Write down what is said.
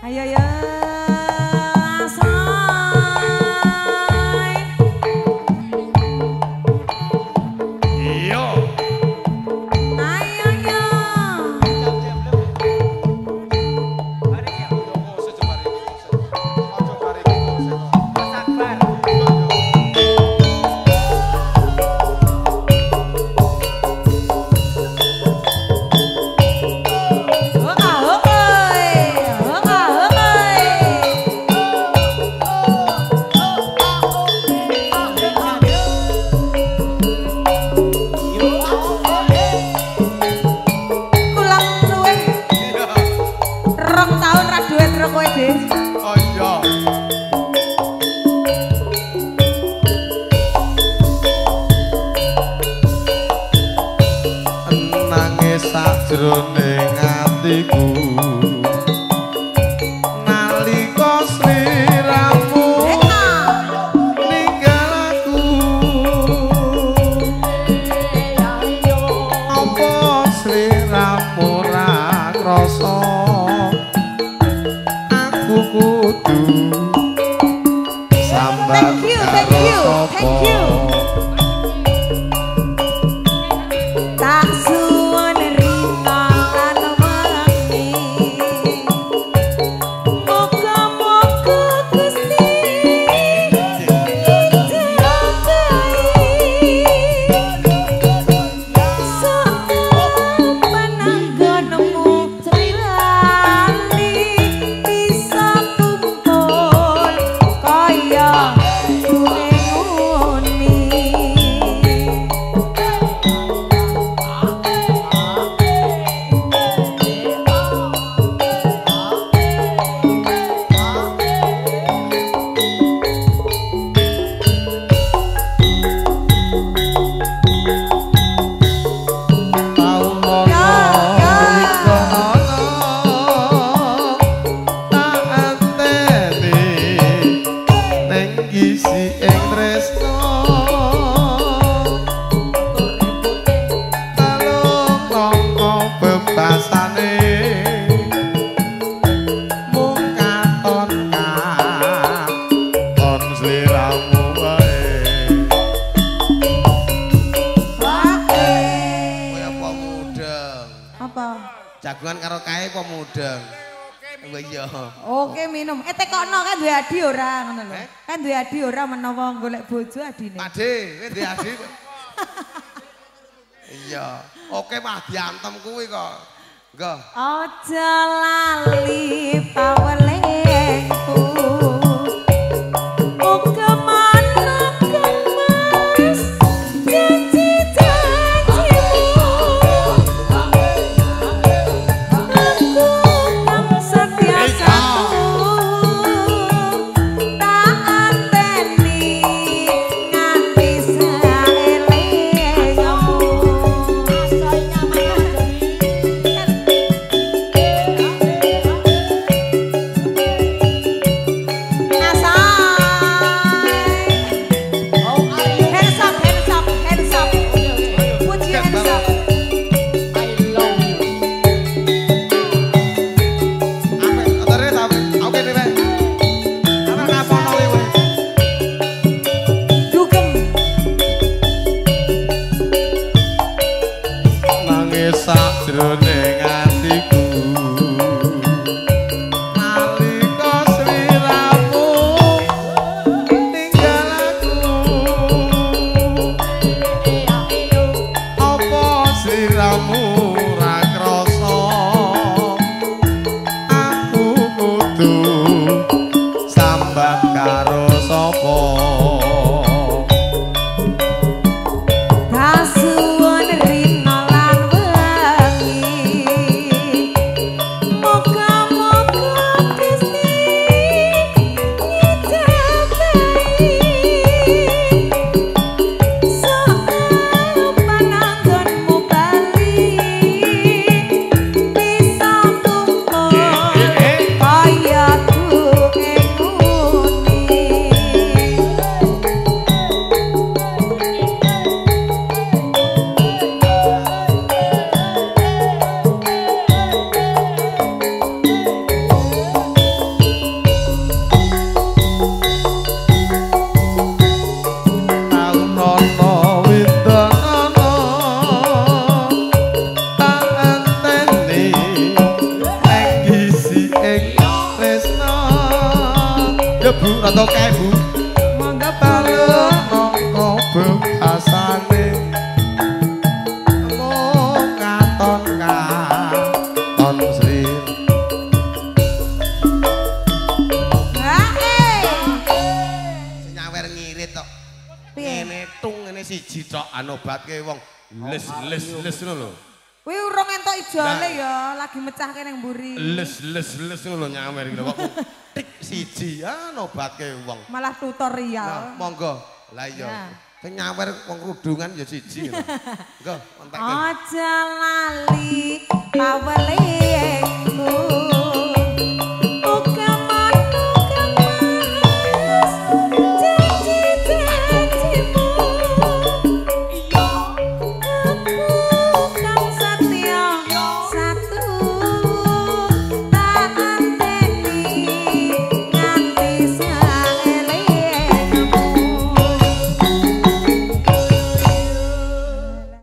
Ayo ya. Sajroning atiku nalika sliramu ninggal aku apa sliramu ra krasa aku kudu sambat karo sapa jagungan karo kae apa mudeng. Iya. Oke minum. Tekokno kan duwe adi ora ngono lho. Kan duwe adi ora menawa golek bojo adine. Pakde, kowe duwe adi. Iya. Oke mah diantem kuwi kok. Nggo. Aja lali pawelengku. Bu, rada kae Bu. Monggo Bu. Nongko bekasane mung katon sri. Nyawer ngirit tok. Ngene tung ngene siji tok anobatke wong les ngono lho. Kuwi urung entuk ijole ya, lagi mecahke ning mburi. Les ngono nyawer iki kok tik siji anobatke wong. Malah tutorial. Nah, monggo. Lah iya. Sing nyawer wong rudungan ya siji. Engko entek. Aja lali paweli